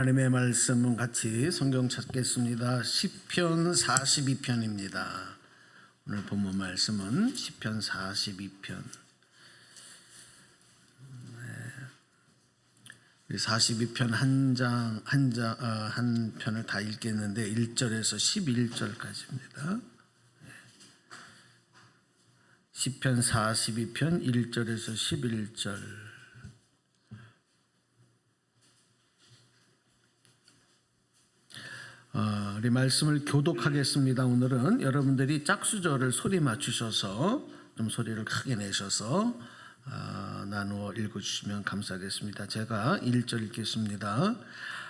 하나님의 말씀은 같이 성경 찾겠습니다. 시편 42편입니다. 오늘 본문 말씀은 시편 42편. 42편 한 편을 다 읽겠는데 1절에서 11절까지입니다. 시편 42편 1절에서 11절. 우리 말씀을 교독하겠습니다. 오늘은 여러분들이 짝수절을 소리 맞추셔서 좀 소리를 크게 내셔서 나누어 읽어주시면 감사하겠습니다. 제가 1절 읽겠습니다.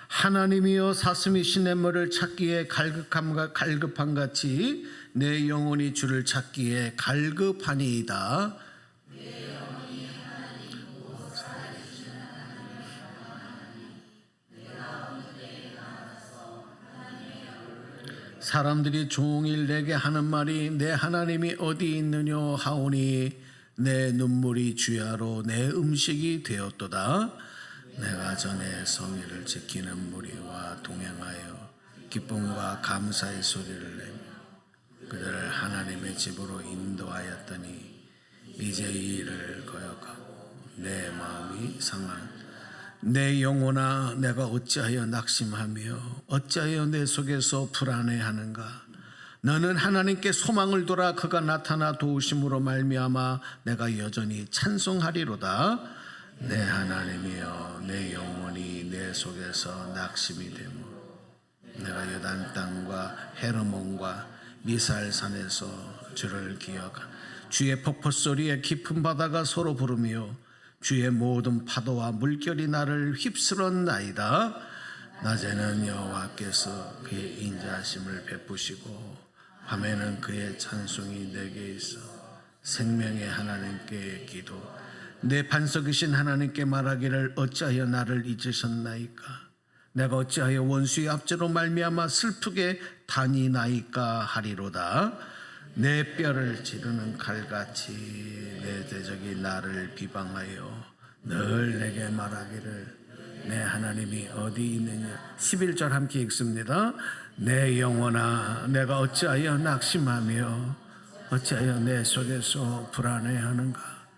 하나님이여 사슴이 시냇물을 찾기에 갈급함같이 내 영혼이 주를 찾기에 갈급하니이다. 사람들이 종일 내게 하는 말이 내 하나님이 어디 있느냐 하오니 내 눈물이 주야로 내 음식이 되었도다. 내가 전에 성의를 지키는 무리와 동행하여 기쁨과 감사의 소리를 내며 그들을 하나님의 집으로 인도하였더니 이제 이 일을 거역하고 내 마음이 상한 내 영혼아 내가 어찌하여 낙심하며 어찌하여 내 속에서 불안해하는가. 너는 하나님께 소망을 둬라. 그가 나타나 도우심으로 말미암아 내가 여전히 찬송하리로다. 내 하나님이여 내 영혼이 내 속에서 낙심이 되며 내가 여단 땅과 헤르몬과 미살산에서 주를 기억하나 주의 폭포소리에 깊은 바다가 서로 부르며 주의 모든 파도와 물결이 나를 휩쓸었나이다. 낮에는 여호와께서 그의 인자하심을 베푸시고 밤에는 그의 찬송이 내게 있어 생명의 하나님께 기도 내 반석이신 하나님께 말하기를 어찌하여 나를 잊으셨나이까. 내가 어찌하여 원수의 압제로 말미암아 슬프게 다니나이까 하리로다. 내 뼈를 찌르는 칼같이 내 대적이 나를 비방하여 늘 내게 말하기를 내 하나님이 어디 있느냐. 11절 함께 읽습니다. 내 영혼아 내가 어찌하여 낙심하며 어찌하여 내 속에서 불안해하는가.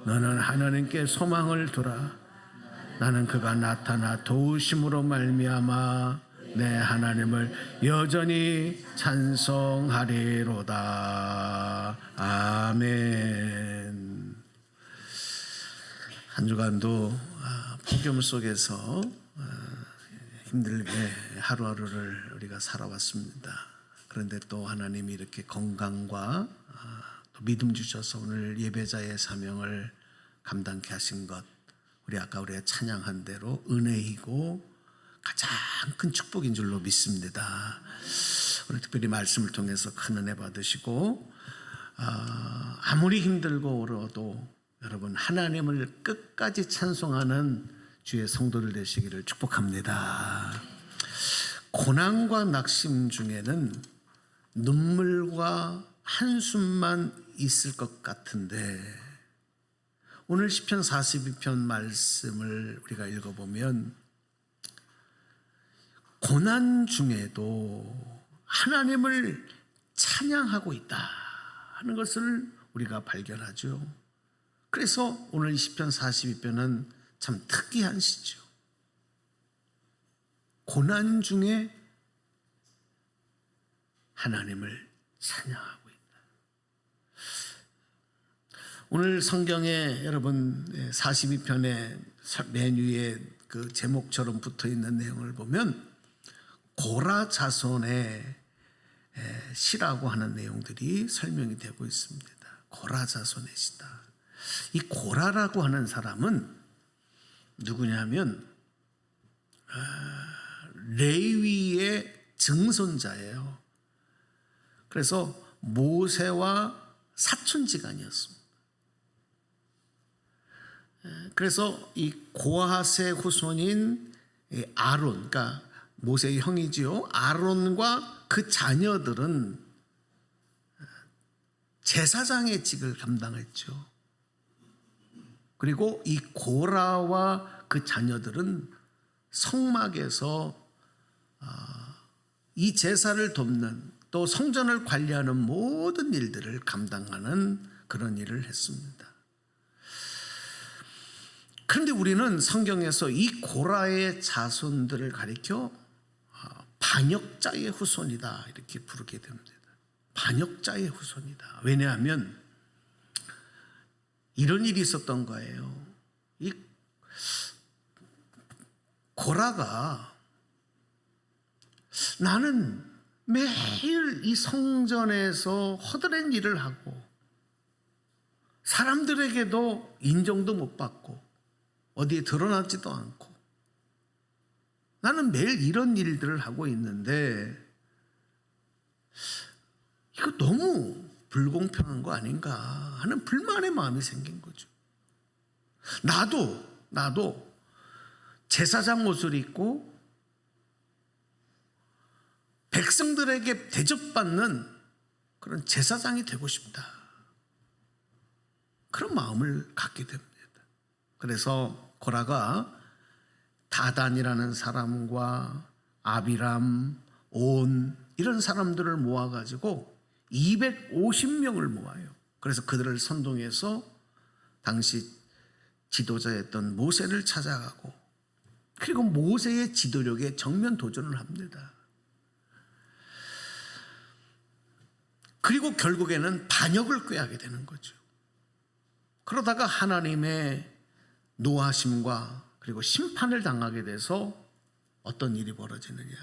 너는 하나님께 소망을 두라. 나는 그가 나타나 도우심으로 말미암아 내 하나님을 여전히 찬송하리로다. 아멘. 한 주간도 폭염 속에서 힘들게 하루하루를 우리가 살아왔습니다. 그런데 또 하나님이 이렇게 건강과 또 믿음 주셔서 오늘 예배자의 사명을 감당케 하신 것, 우리가 찬양한 대로 은혜이고 가장 큰 축복인 줄로 믿습니다. 오늘 특별히 말씀을 통해서 큰 은혜 받으시고 아무리 힘들고 어려워도 여러분 하나님을 끝까지 찬송하는 주의 성도들 되시기를 축복합니다. 고난과 낙심 중에는 눈물과 한숨만 있을 것 같은데 오늘 시편 42편 말씀을 우리가 읽어보면 고난 중에도 하나님을 찬양하고 있다 하는 것을 우리가 발견하죠. 그래서 오늘 시편 42편은 참 특이한 시죠. 고난 중에 하나님을 찬양하고 있다. 오늘 성경에 여러분 42편의 맨 위에 그 제목처럼 붙어있는 내용을 보면 고라 자손의 시라고 하는 내용들이 설명이 되고 있습니다. 고라 자손의 시다. 이 고라라고 하는 사람은 누구냐면 레위의 증손자예요. 그래서 모세와 사촌지간이었습니다. 그래서 이 고핫의 후손인 아론, 그러니까 모세의 형이지요. 아론과 그 자녀들은 제사장의 직을 감당했죠. 그리고 이 고라와 그 자녀들은 성막에서 이 제사를 돕는 또 성전을 관리하는 모든 일들을 감당하는 그런 일을 했습니다. 그런데 우리는 성경에서 이 고라의 자손들을 가리켜 반역자의 후손이다 이렇게 부르게 됩니다. 반역자의 후손이다. 왜냐하면 이런 일이 있었던 거예요. 이 고라가 나는 매일 이 성전에서 허드렛 일을 하고 사람들에게도 인정도 못 받고 어디에 드러나지도 않고 나는 매일 이런 일들을 하고 있는데 이거 너무 불공평한 거 아닌가 하는 불만의 마음이 생긴 거죠. 나도 제사장 옷을 입고 백성들에게 대접받는 그런 제사장이 되고 싶다. 그런 마음을 갖게 됩니다. 그래서 고라가 다단이라는 사람과 아비람, 온 이런 사람들을 모아가지고 250명을 모아요. 그래서 그들을 선동해서 당시 지도자였던 모세를 찾아가고 그리고 모세의 지도력에 정면 도전을 합니다. 그리고 결국에는 반역을 꾀하게 되는 거죠. 그러다가 하나님의 노하심과 그리고 심판을 당하게 돼서 어떤 일이 벌어지느냐.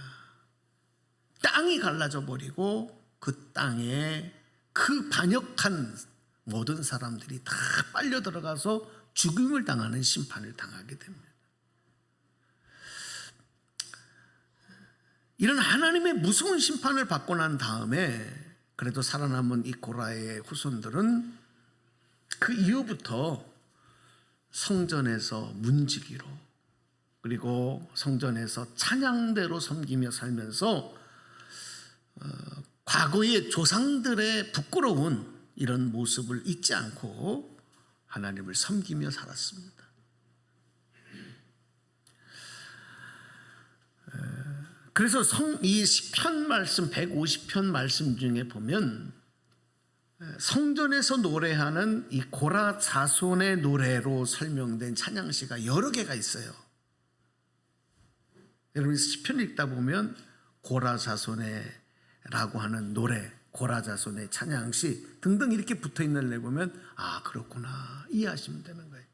땅이 갈라져 버리고 그 땅에 그 반역한 모든 사람들이 다 빨려 들어가서 죽임을 당하는 심판을 당하게 됩니다. 이런 하나님의 무서운 심판을 받고 난 다음에 그래도 살아남은 이 고라의 후손들은 그 이후부터 성전에서 문지기로 그리고 성전에서 찬양대로 섬기며 살면서 과거의 조상들의 부끄러운 이런 모습을 잊지 않고 하나님을 섬기며 살았습니다. 그래서 이 시편 말씀 150편 말씀 중에 보면 성전에서 노래하는 이 고라 자손의 노래로 설명된 찬양시가 여러 개가 있어요. 여러분 시편 읽다 보면 고라 자손의 라고 하는 노래, 고라 자손의 찬양시 등등 이렇게 붙어있는 걸 보면 아 그렇구나 이해하시면 되는 거예요.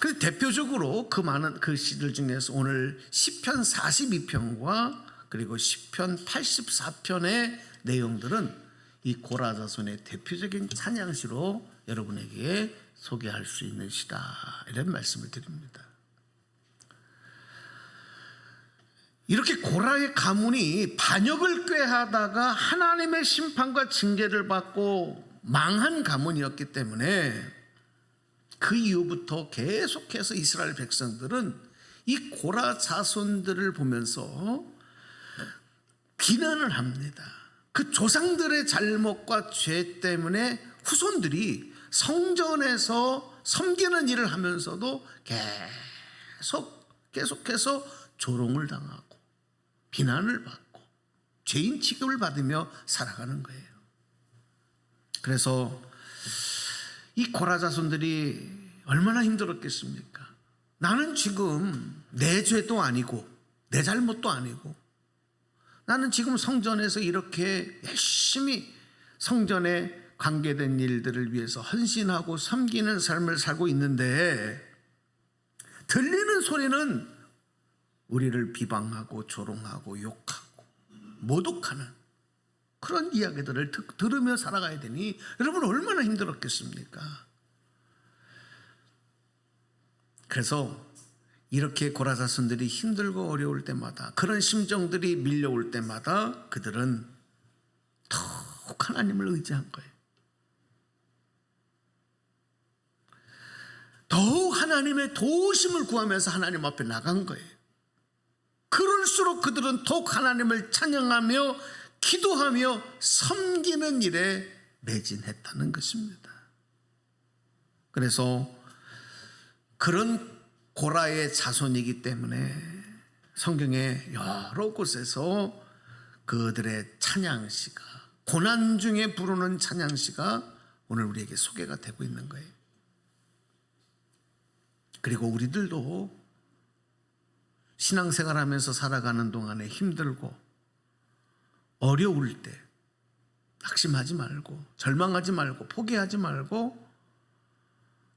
그래서 대표적으로 그 많은 그 시들 중에서 오늘 시편 42편과 그리고 시편 84편의 내용들은 이 고라 자손의 대표적인 찬양시로 여러분에게 소개할 수 있는 시다 이런 말씀을 드립니다. 이렇게 고라의 가문이 반역을 꾀하다가 하나님의 심판과 징계를 받고 망한 가문이었기 때문에 그 이후부터 계속해서 이스라엘 백성들은 이 고라 자손들을 보면서 비난을 합니다. 그 조상들의 잘못과 죄 때문에 후손들이 성전에서 섬기는 일을 하면서도 계속해서 조롱을 당하고 비난을 받고 죄인 취급을 받으며 살아가는 거예요. 그래서 이 고라 자손들이 얼마나 힘들었겠습니까? 나는 지금 내 죄도 아니고 내 잘못도 아니고 나는 지금 성전에서 이렇게 열심히 성전에 관계된 일들을 위해서 헌신하고 섬기는 삶을 살고 있는데 들리는 소리는 우리를 비방하고 조롱하고 욕하고 모독하는 그런 이야기들을 들으며 살아가야 되니 여러분 얼마나 힘들었겠습니까? 그래서 이렇게 고라 자손들이 힘들고 어려울 때마다 그런 심정들이 밀려올 때마다 그들은 더욱 하나님을 의지한 거예요. 더욱 하나님의 도우심을 구하면서 하나님 앞에 나간 거예요. 그럴수록 그들은 더욱 하나님을 찬양하며 기도하며 섬기는 일에 매진했다는 것입니다. 그래서 그런 고라의 자손이기 때문에 성경의 여러 곳에서 그들의 찬양시가, 고난 중에 부르는 찬양시가 오늘 우리에게 소개가 되고 있는 거예요. 그리고 우리들도 신앙생활하면서 살아가는 동안에 힘들고 어려울 때 낙심하지 말고 절망하지 말고 포기하지 말고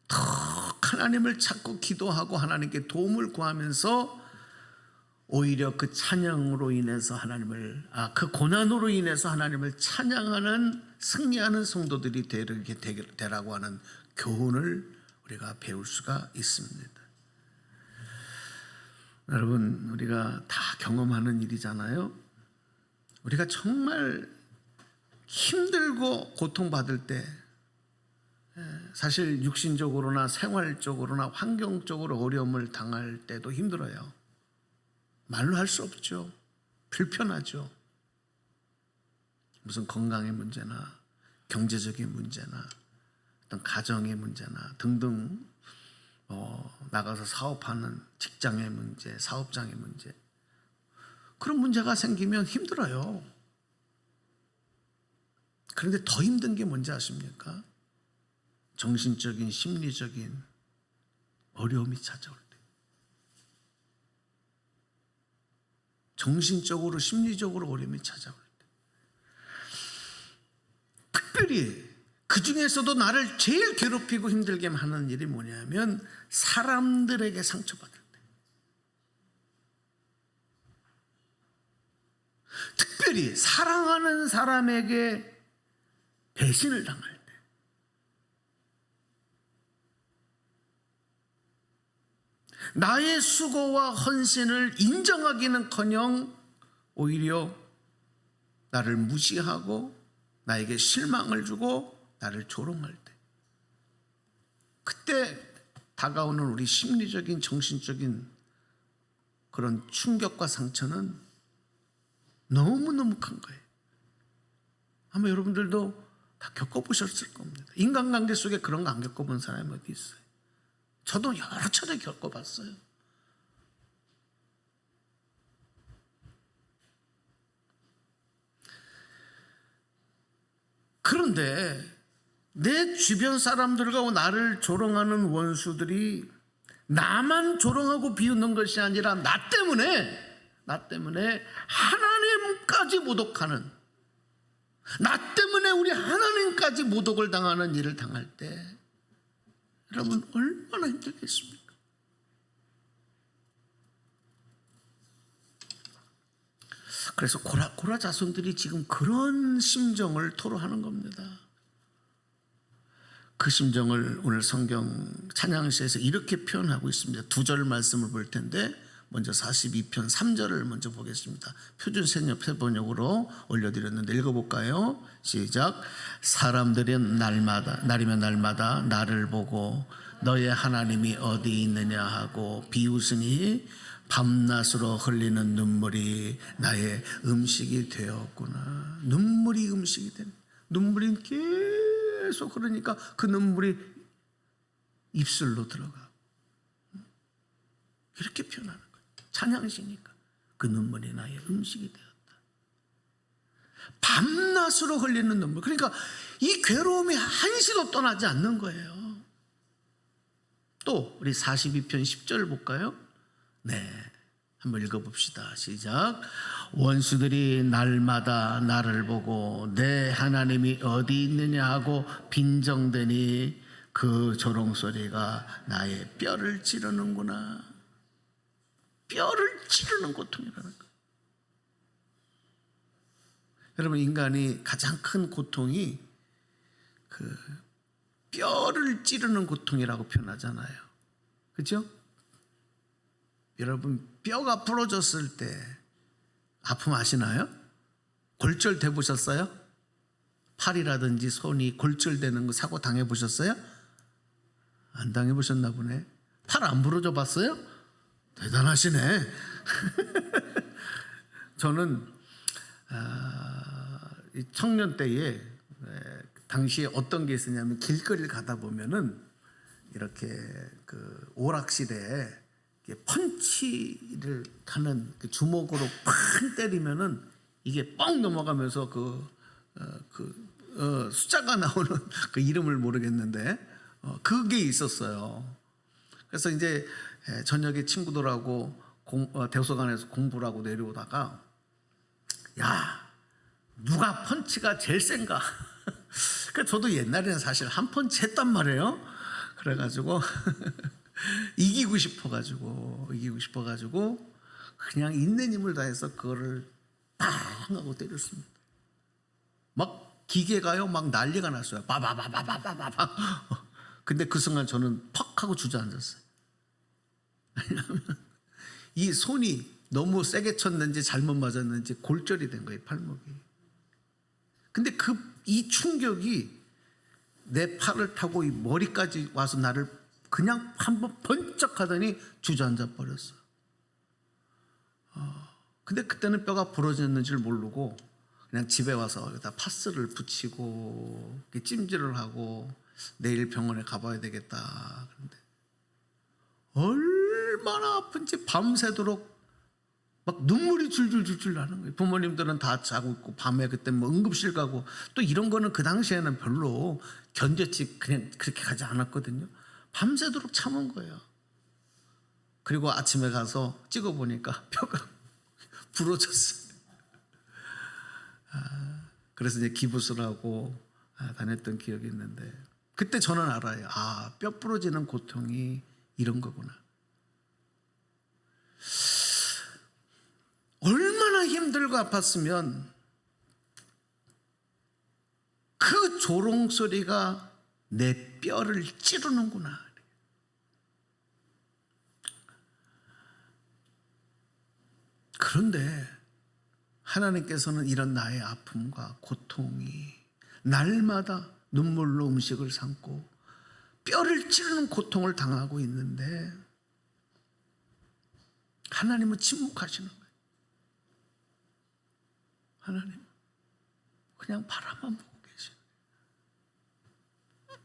더 하나님을 찾고 기도하고 하나님께 도움을 구하면서 오히려 그 찬양으로 인해서 그 고난으로 인해서 하나님을 찬양하는 승리하는 성도들이 되라고 하는 교훈을 우리가 배울 수가 있습니다. 여러분, 우리가 다 경험하는 일이잖아요. 우리가 정말 힘들고 고통받을 때 사실 육신적으로나 생활적으로나 환경적으로 어려움을 당할 때도 힘들어요. 말로 할 수 없죠. 불편하죠. 무슨 건강의 문제나 경제적인 문제나 어떤 가정의 문제나 등등 나가서 사업하는 직장의 문제, 사업장의 문제, 그런 문제가 생기면 힘들어요. 그런데 더 힘든 게 뭔지 아십니까? 정신적인, 심리적인 어려움이 찾아올 때, 정신적으로, 심리적으로 어려움이 찾아올 때, 특별히 그 중에서도 나를 제일 괴롭히고 힘들게 하는 일이 뭐냐면 사람들에게 상처받을 때, 특별히 사랑하는 사람에게 배신을 당할 때, 나의 수고와 헌신을 인정하기는커녕 오히려 나를 무시하고 나에게 실망을 주고 나를 조롱할 때, 그때 다가오는 우리 심리적인 정신적인 그런 충격과 상처는 너무너무 큰 거예요. 아마 여러분들도 다 겪어보셨을 겁니다. 인간관계 속에 그런 거 안 겪어본 사람이 어디 있어요? 저도 여러 차례 겪어봤어요. 그런데 내 주변 사람들과 나를 조롱하는 원수들이 나만 조롱하고 비웃는 것이 아니라 나 때문에 하나님까지 모독하는, 나 때문에 우리 하나님까지 모독을 당하는 일을 당할 때 여러분 얼마나 힘들겠습니까? 그래서 고라 자손들이 지금 그런 심정을 토로하는 겁니다. 그 심정을 오늘 성경 찬양시에서 이렇게 표현하고 있습니다. 두 절 말씀을 볼 텐데 먼저 42편 3절을 먼저 보겠습니다. 표준 세번역으로 올려드렸는데 읽어볼까요? 시작. 사람들은 날이면 날마다 나를 보고 너의 하나님이 어디 있느냐 하고 비웃으니 밤낮으로 흘리는 눈물이 나의 음식이 되었구나. 눈물이 음식이 되는, 눈물이 계속 흐르니까 그 눈물이 입술로 들어가. 이렇게 표현하는 거예요. 찬양시니까 그 눈물이 나의 음식이 되었다. 밤낮으로 흘리는 눈물. 그러니까 이 괴로움이 한시도 떠나지 않는 거예요. 또 우리 42편 10절 볼까요? 네, 한번 읽어봅시다. 시작. 원수들이 날마다 나를 보고 내 하나님이 어디 있느냐 하고 빈정대니 그 조롱소리가 나의 뼈를 찌르는구나. 뼈를 찌르는 고통이라는 거예요. 여러분, 인간이 가장 큰 고통이 그 뼈를 찌르는 고통이라고 표현하잖아요. 그렇죠? 여러분, 뼈가 부러졌을 때 아픔 아시나요? 골절돼 보셨어요? 팔이라든지 손이 골절되는 거 사고 당해 보셨어요? 안 당해 보셨나 보네. 팔 안 부러져 봤어요? 대단하시네. 저는 청년 때에 당시에 어떤 게 있었냐면 길거리를 가다 보면은 이렇게 그 오락실에 펀치를 하는 그 주먹으로 팍 때리면은 이게 뻥 넘어가면서 숫자가 나오는 그 이름을 모르겠는데 그게 있었어요. 그래서 이제 저녁에 친구들하고 대도서관에서 공부를 하고 내려오다가 야 누가 펀치가 제일 센가? 그러니까 저도 옛날에는 사실 한 펀치 했단 말이에요. 그래가지고 이기고 싶어가지고 그냥 있는 힘을 다해서 그거를 빵 하고 때렸습니다. 막 기계가요 막 난리가 났어요. 바바바바바바바. 근데 그 순간 저는 퍽 하고 주저앉았어요. 왜냐하면 이 손이 너무 세게 쳤는지 잘못 맞았는지 골절이 된 거예요, 팔목이. 근데 이 충격이 내 팔을 타고 이 머리까지 와서 나를 그냥 한번 번쩍 하더니 주저앉아 버렸어. 근데 그때는 뼈가 부러졌는지를 모르고 그냥 집에 와서 여기다 파스를 붙이고 찜질을 하고 내일 병원에 가봐야 되겠다. 그런데 얼마나 아픈지 밤새도록 막 눈물이 줄줄줄줄 나는 거예요. 부모님들은 다 자고 있고 밤에 그때 뭐 응급실 가고 또 이런 거는 그 당시에는 별로 견뎠지 그냥 그렇게 가지 않았거든요. 밤새도록 참은 거예요. 그리고 아침에 가서 찍어보니까 뼈가 부러졌어요. 그래서 이제 기부스를 하고 다녔던 기억이 있는데 그때 저는 알아요. 뼈 부러지는 고통이 이런 거구나. 얼마나 힘들고 아팠으면 그 조롱 소리가 내 뼈를 찌르는구나. 그런데 하나님께서는 이런 나의 아픔과 고통이 날마다 눈물로 음식을 삼고 뼈를 찌르는 고통을 당하고 있는데 하나님은 침묵하시는 거예요. 하나님 그냥 바라만 보고 계시는 거예요.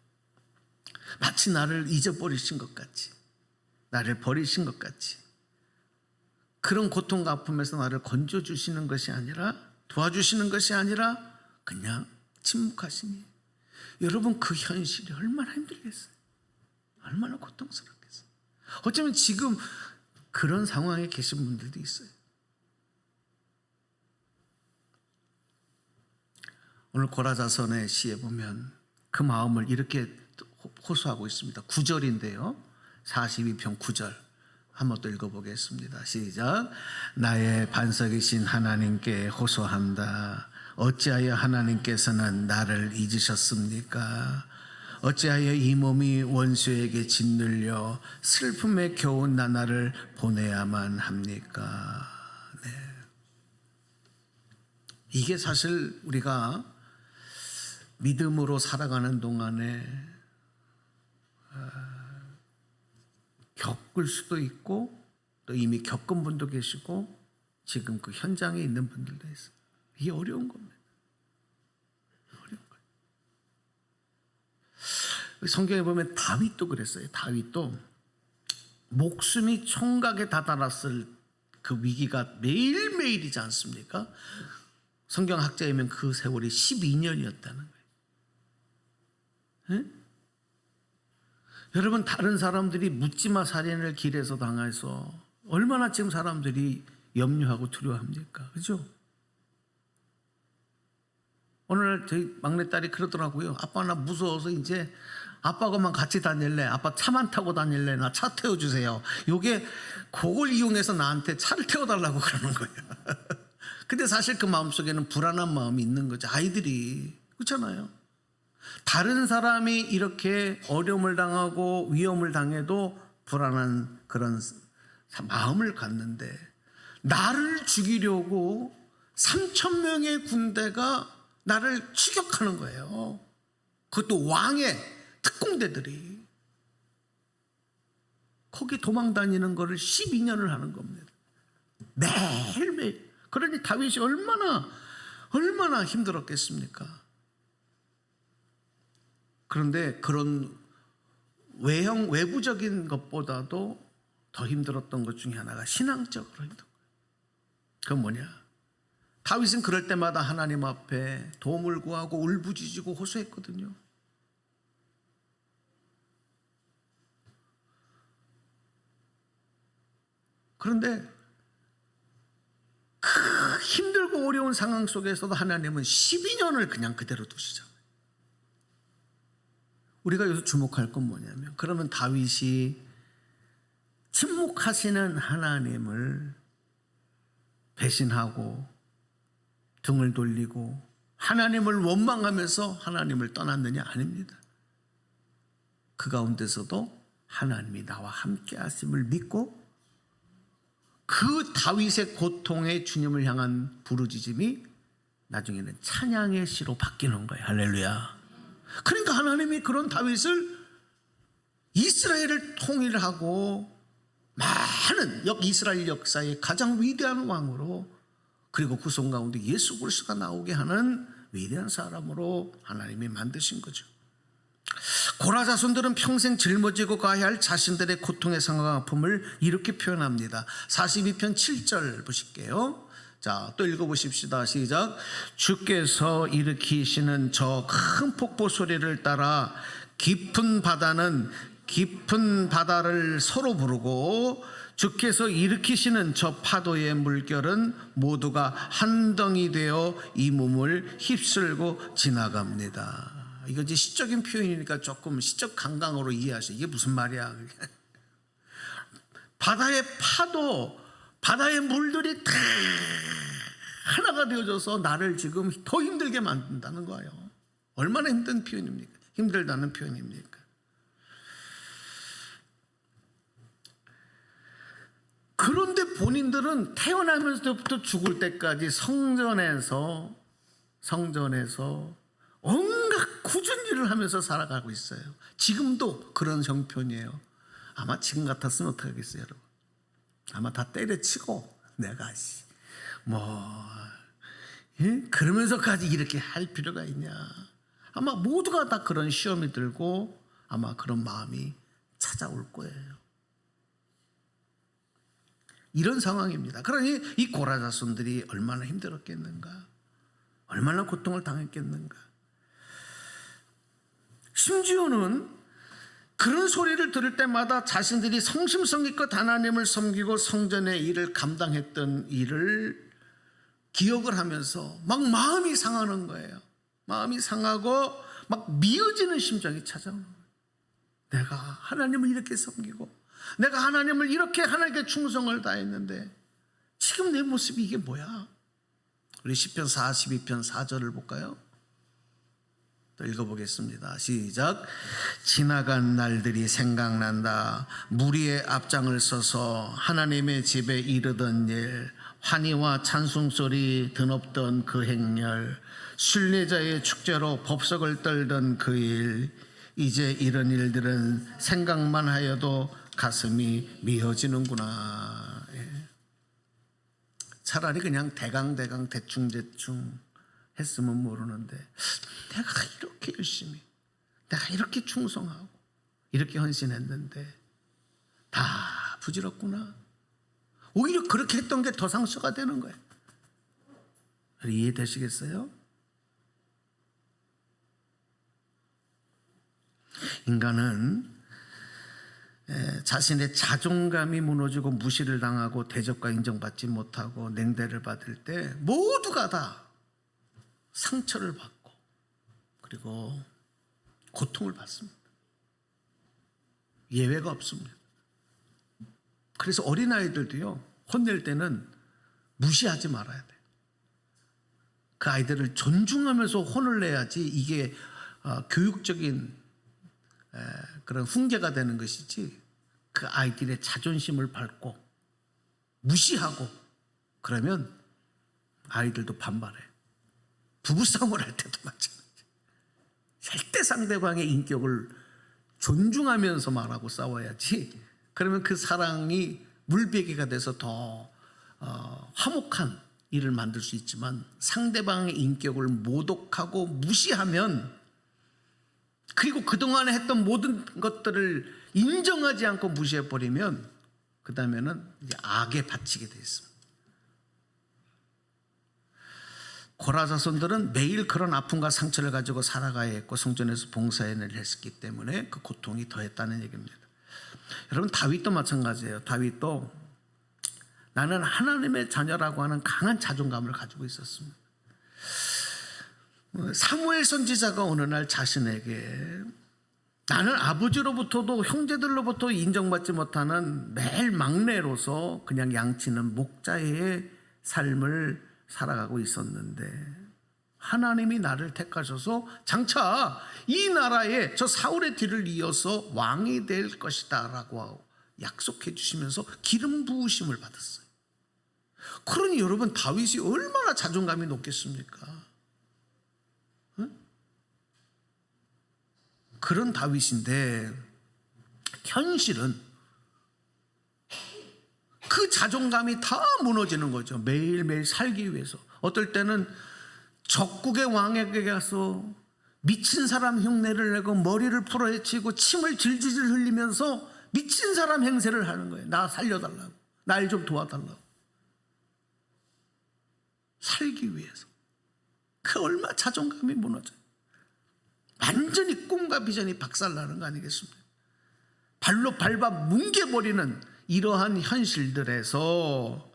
마치 나를 잊어버리신 것 같이, 나를 버리신 것 같이, 그런 고통과 아픔에서 나를 건져주시는 것이 아니라, 도와주시는 것이 아니라 그냥 침묵하시니 여러분 그 현실이 얼마나 힘들겠어요. 얼마나 고통스럽겠어요. 어쩌면 지금 그런 상황에 계신 분들도 있어요. 오늘 고라자선의 시에 보면 그 마음을 이렇게 호소하고 있습니다. 9절인데요. 42편 9절 한번 또 읽어보겠습니다. 시작. 나의 반석이신 하나님께 호소한다. 어찌하여 하나님께서는 나를 잊으셨습니까? 어찌하여 이 몸이 원수에게 짓눌려 슬픔에 겨운 나날을 보내야만 합니까? 네. 이게 사실 우리가 믿음으로 살아가는 동안에 겪을 수도 있고 또 이미 겪은 분도 계시고 지금 그 현장에 있는 분들도 있어요. 이게 어려운 겁니다. 어려운 거예요. 성경에 보면 다윗도 그랬어요. 다윗도 목숨이 총각에 다다랐을 그 위기가 매일매일이지 않습니까? 성경학자이면 그 세월이 12년이었다는 거예요. 네? 여러분 다른 사람들이 묻지마 살인을 길에서 당해서 얼마나 지금 사람들이 염려하고 두려워합니까? 그렇죠? 오늘 저희 막내딸이 그러더라고요. 아빠 나 무서워서 이제 아빠하고만 같이 다닐래. 아빠 차만 타고 다닐래. 나 차 태워주세요. 요게 그걸 이용해서 나한테 차를 태워달라고 그러는 거예요. 근데 사실 그 마음속에는 불안한 마음이 있는 거죠. 아이들이. 그렇잖아요. 다른 사람이 이렇게 어려움을 당하고 위험을 당해도 불안한 그런 마음을 갖는데 나를 죽이려고 3,000명의 군대가 나를 추격하는 거예요. 그것도 왕의 특공대들이. 거기 도망 다니는 거를 12년을 하는 겁니다. 매일매일. 그러니 다윗이 얼마나 힘들었겠습니까? 그런데 그런 외부적인 것보다도 더 힘들었던 것 중에 하나가 신앙적으로 힘든 거예요. 그건 뭐냐? 다윗은 그럴 때마다 하나님 앞에 도움을 구하고 울부짖고 호소했거든요. 그런데 그 힘들고 어려운 상황 속에서도 하나님은 12년을 그냥 그대로 두시잖아요. 우리가 여기서 주목할 건 뭐냐면, 그러면 다윗이 침묵하시는 하나님을 배신하고 등을 돌리고 하나님을 원망하면서 하나님을 떠났느냐? 아닙니다. 그 가운데서도 하나님이 나와 함께 하심을 믿고 그 다윗의 고통에 주님을 향한 부르짖음이 나중에는 찬양의 시로 바뀌는 거예요. 할렐루야. 그러니까 하나님이 그런 다윗을 이스라엘을 통일하고 많은 이스라엘 역사의 가장 위대한 왕으로, 그리고 그 손 가운데 예수 그리스도가 나오게 하는 위대한 사람으로 하나님이 만드신 거죠. 고라 자손들은 평생 짊어지고 가야 할 자신들의 고통의 상황 아픔을 이렇게 표현합니다. 42편 7절 보실게요. 자, 또 읽어보십시다. 시작. 주께서 일으키시는 저 큰 폭포 소리를 따라 깊은 바다를 서로 부르고, 주께서 일으키시는 저 파도의 물결은 모두가 한 덩이 되어 이 몸을 휩쓸고 지나갑니다. 이거 이제 시적인 표현이니까 조금 시적 강강으로 이해하세요. 이게 무슨 말이야? 바다의 파도, 바다의 물들이 다 하나가 되어져서 나를 지금 더 힘들게 만든다는 거예요. 얼마나 힘든 표현입니까? 힘들다는 표현입니까? 그런데 본인들은 태어나면서부터 죽을 때까지 성전에서 온갖 굳은 일을 하면서 살아가고 있어요. 지금도 그런 형편이에요. 아마 지금 같았으면 어떻게 하겠어요, 여러분? 아마 다 때려치고 내가 그러면서까지 이렇게 할 필요가 있냐. 아마 모두가 다 그런 시험이 들고 아마 그런 마음이 찾아올 거예요. 이런 상황입니다. 그러니 이 고라 자손들이 얼마나 힘들었겠는가, 얼마나 고통을 당했겠는가. 심지어는 그런 소리를 들을 때마다 자신들이 성심성의껏 하나님을 섬기고 성전의 일을 감당했던 일을 기억을 하면서 막 마음이 상하는 거예요. 마음이 상하고 막 미어지는 심정이 찾아오는 거예요. 내가 하나님을 이렇게 섬기고 내가 하나님을 이렇게 하나님께 충성을 다했는데 지금 내 모습이 이게 뭐야? 우리 시편 42편 4절을 볼까요? 또 읽어보겠습니다. 시작. 지나간 날들이 생각난다. 무리의 앞장을 서서 하나님의 집에 이르던 일, 환희와 찬송소리 드높던 그 행렬, 순례자의 축제로 법석을 떨던 그 일, 이제 이런 일들은 생각만 하여도 가슴이 미어지는구나. 차라리 그냥 대강 대충 했으면 모르는데, 내가 이렇게 열심히, 내가 이렇게 충성하고 이렇게 헌신했는데 다 부질없구나. 오히려 그렇게 했던 게 더 상처가 되는 거예요. 이해되시겠어요? 인간은 자신의 자존감이 무너지고 무시를 당하고 대접과 인정받지 못하고 냉대를 받을 때 모두가 다 상처를 받고 그리고 고통을 받습니다. 예외가 없습니다. 그래서 어린아이들도요, 혼낼 때는 무시하지 말아야 돼요. 그 아이들을 존중하면서 혼을 내야지 이게 교육적인 그런 훈계가 되는 것이지, 그 아이들의 자존심을 밟고 무시하고 그러면 아이들도 반발해요. 부부싸움을 할 때도 마찬가지. 절대 상대방의 인격을 존중하면서 말하고 싸워야지. 그러면 그 사랑이 물베개가 돼서 더 화목한 일을 만들 수 있지만, 상대방의 인격을 모독하고 무시하면, 그리고 그동안에 했던 모든 것들을 인정하지 않고 무시해버리면 그 다음에는 이제 악에 바치게 돼 있습니다. 고라 자손들은 매일 그런 아픔과 상처를 가지고 살아가야 했고 성전에서 봉사를 했기 때문에 그 고통이 더했다는 얘기입니다. 여러분, 다윗도 마찬가지예요. 다윗도 나는 하나님의 자녀라고 하는 강한 자존감을 가지고 있었습니다. 사무엘 선지자가 어느 날 자신에게 나는 아버지로부터도 형제들로부터 인정받지 못하는 매일 막내로서 그냥 양치는 목자의 삶을 살아가고 있었는데 하나님이 나를 택하셔서 장차 이 나라에 저 사울의 뒤를 이어서 왕이 될 것이다 라고 약속해 주시면서 기름 부으심을 받았어요. 그러니 여러분, 다윗이 얼마나 자존감이 높겠습니까? 응? 그런 다윗인데 현실은 그 자존감이 다 무너지는 거죠. 매일매일 살기 위해서. 어떨 때는 적국의 왕에게 가서 미친 사람 흉내를 내고 머리를 풀어헤치고 침을 질질 흘리면서 미친 사람 행세를 하는 거예요. 나 살려달라고, 날 좀 도와달라고. 살기 위해서. 그 얼마 자존감이 무너져요. 완전히 꿈과 비전이 박살나는 거 아니겠습니까? 발로 밟아 뭉개버리는 이러한 현실들에서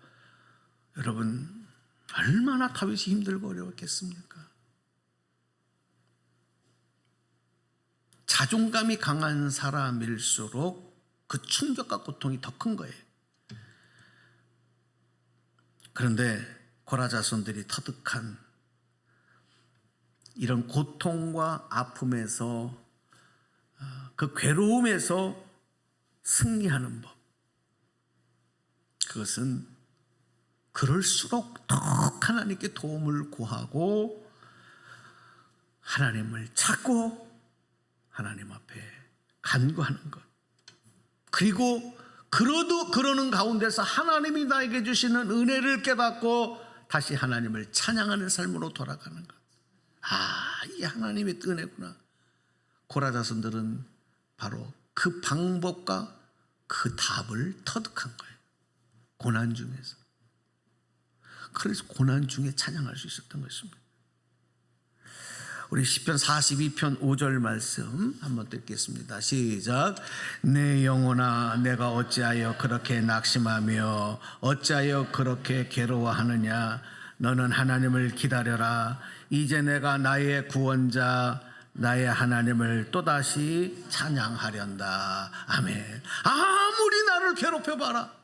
여러분, 얼마나 다윗이 힘들고 어려웠겠습니까? 자존감이 강한 사람일수록 그 충격과 고통이 더 큰 거예요. 그런데 고라 자손들이 터득한 이런 고통과 아픔에서, 그 괴로움에서 승리하는 법, 그것은 그럴수록 더 하나님께 도움을 구하고 하나님을 찾고 하나님 앞에 간구하는 것, 그리고 그러는 가운데서 하나님이 나에게 주시는 은혜를 깨닫고 다시 하나님을 찬양하는 삶으로 돌아가는 것. 이게 하나님의 은혜구나. 고라 자손들은 바로 그 방법과 그 답을 터득한 거예요. 고난 중에서. 그래서 고난 중에 찬양할 수 있었던 것입니다. 우리 시편 42편 5절 말씀 한번 듣겠습니다. 시작. 내 영혼아, 내가 어찌하여 그렇게 낙심하며 어찌하여 그렇게 괴로워하느냐. 너는 하나님을 기다려라. 이제 내가 나의 구원자 나의 하나님을 또다시 찬양하련다. 아멘. 아무리 나를 괴롭혀봐라,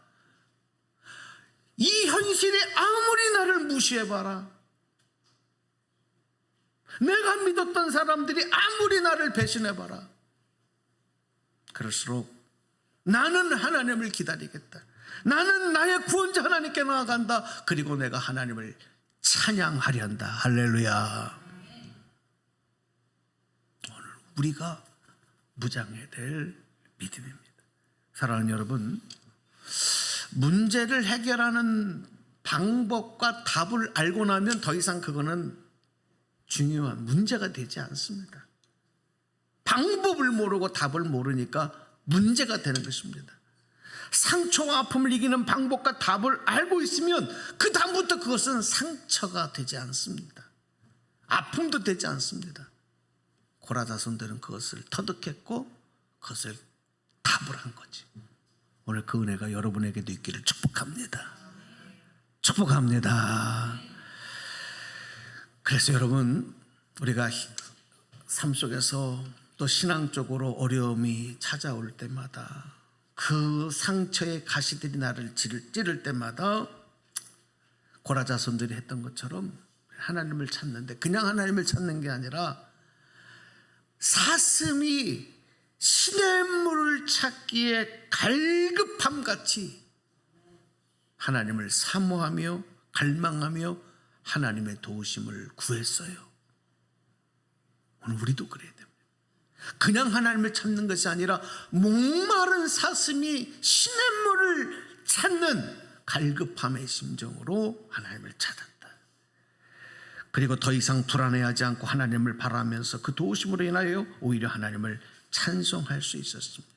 이 현실이 아무리 나를 무시해봐라, 내가 믿었던 사람들이 아무리 나를 배신해봐라, 그럴수록 나는 하나님을 기다리겠다. 나는 나의 구원자 하나님께 나아간다. 그리고 내가 하나님을 찬양하련다. 할렐루야. 오늘 우리가 무장해야 될 믿음입니다. 사랑하는 여러분, 문제를 해결하는 방법과 답을 알고 나면 더 이상 그거는 중요한 문제가 되지 않습니다. 방법을 모르고 답을 모르니까 문제가 되는 것입니다. 상처와 아픔을 이기는 방법과 답을 알고 있으면 그 다음부터 그것은 상처가 되지 않습니다. 아픔도 되지 않습니다. 고라 자손들은 그것을 터득했고 그것을 답을 한 거지. 오늘 그 은혜가 여러분에게도 있기를 축복합니다. 축복합니다. 그래서 여러분, 우리가 삶 속에서 또 신앙적으로 어려움이 찾아올 때마다, 그 상처의 가시들이 나를 찌를 때마다 고라 자손들이 했던 것처럼 하나님을 찾는데, 그냥 하나님을 찾는 게 아니라 사슴이 시냇물을 찾기에 갈급함같이 하나님을 사모하며 갈망하며 하나님의 도우심을 구했어요. 오늘 우리도 그래야 됩니다. 그냥 하나님을 찾는 것이 아니라 목마른 사슴이 시냇물을 찾는 갈급함의 심정으로 하나님을 찾았다. 그리고 더 이상 불안해하지 않고 하나님을 바라면서 그 도우심으로 인하여 오히려 하나님을 찬송할 수 있었습니다.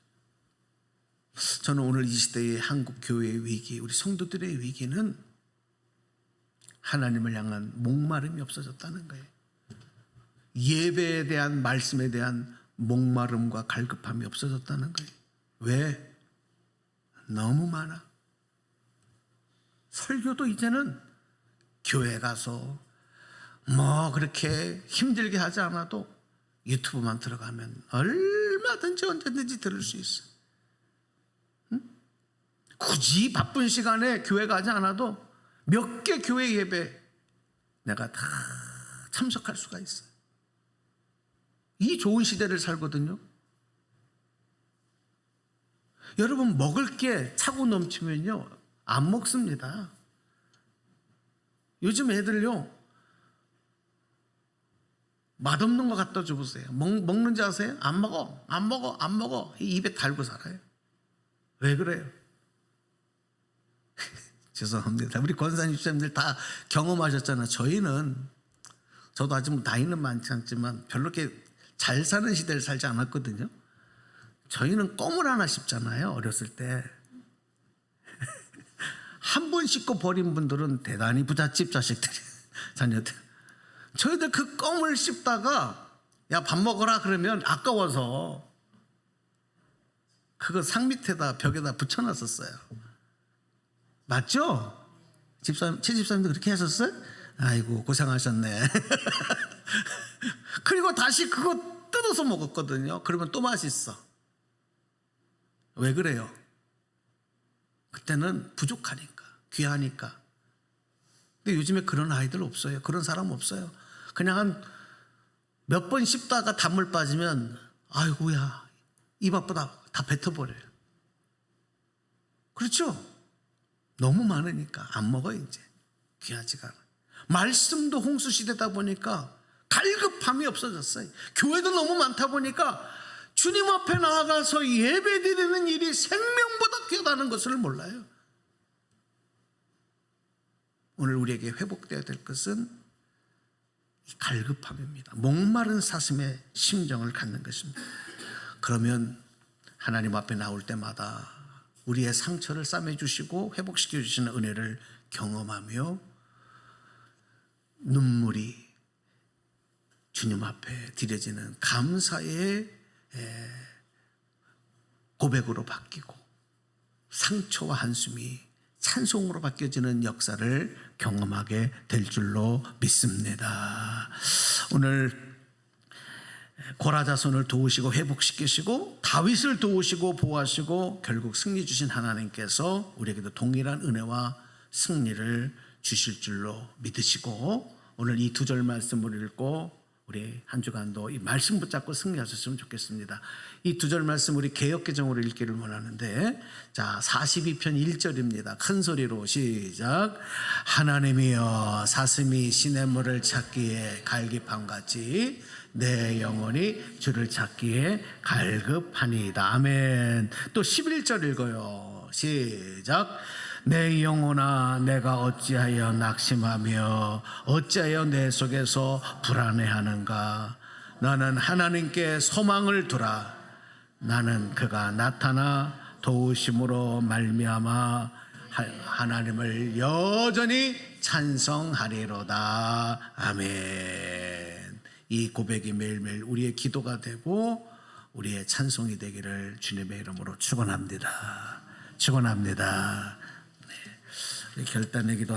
저는 오늘 이 시대의 한국 교회의 위기, 우리 성도들의 위기는 하나님을 향한 목마름이 없어졌다는 거예요. 예배에 대한, 말씀에 대한 목마름과 갈급함이 없어졌다는 거예요. 왜? 너무 많아. 설교도 이제는 교회 가서 뭐 그렇게 힘들게 하지 않아도 유튜브만 들어가면 얼마든지 언제든지 들을 수 있어. 응? 굳이 바쁜 시간에 교회 가지 않아도 몇 개 교회 예배 내가 다 참석할 수가 있어요. 이 좋은 시대를 살거든요. 여러분, 먹을 게 차고 넘치면요 안 먹습니다. 요즘 애들요 맛없는 거 갖다 줘보세요. 먹는지 아세요? 안 먹어, 안 먹어, 안 먹어. 입에 달고 살아요. 왜 그래요? 죄송합니다. 우리 권사님 집사님들 다 경험하셨잖아요. 저도 아직 나이는 많지 않지만 별로 이렇게 잘 사는 시대를 살지 않았거든요. 저희는 껌을 하나 씹잖아요. 어렸을 때. 한 번 씹고 버린 분들은 대단히 부잣집 자식들이 자녀들. 저희들 그 껌을 씹다가 야 밥 먹어라 그러면 아까워서 그거 상 밑에다 벽에다 붙여놨었어요. 맞죠? 집사님도 그렇게 하셨어요? 아이고 고생하셨네. 그리고 다시 그거 뜯어서 먹었거든요. 그러면 또 맛있어. 왜 그래요? 그때는 부족하니까, 귀하니까. 근데 요즘에 그런 아이들 없어요. 그런 사람 없어요. 그냥 한 몇 번 씹다가 단물 빠지면 아이고야 입 앞보다 다 뱉어버려요. 그렇죠? 너무 많으니까 안 먹어요. 이제 귀하지가 않아. 말씀도 홍수시대다 보니까 갈급함이 없어졌어요. 교회도 너무 많다 보니까 주님 앞에 나아가서 예배드리는 일이 생명보다 귀하다는 것을 몰라요. 오늘 우리에게 회복되어야 될 것은 이 갈급함입니다. 목마른 사슴의 심정을 갖는 것입니다. 그러면 하나님 앞에 나올 때마다 우리의 상처를 싸매주시고 회복시켜 주시는 은혜를 경험하며 눈물이 주님 앞에 드려지는 감사의 고백으로 바뀌고 상처와 한숨이 찬송으로 바뀌어지는 역사를 경험하게 될 줄로 믿습니다. 오늘 고라자손을 도우시고 회복시키시고 다윗을 도우시고 보호하시고 결국 승리 주신 하나님께서 우리에게도 동일한 은혜와 승리를 주실 줄로 믿으시고 오늘 이 두 절 말씀을 읽고 우리 한 주간도 이 말씀 붙잡고 승리하셨으면 좋겠습니다. 이 두 절 말씀 우리 개역개정으로 읽기를 원하는데, 자 42편 1절입니다. 큰 소리로 시작. 하나님이여 사슴이 시냇물을 찾기에 갈급함같이 내 영혼이 주를 찾기에 갈급하니이다. 아멘. 또 11절 읽어요. 시작. 내 영혼아 내가 어찌하여 낙심하며 어찌하여 내 속에서 불안해하는가. 너는 하나님께 소망을 두라. 나는 그가 나타나 도우심으로 말미암아 하나님을 여전히 찬송하리로다. 아멘. 이 고백이 매일매일 우리의 기도가 되고 우리의 찬송이 되기를 주님의 이름으로 축원합니다. 축원합니다. 결단의 기도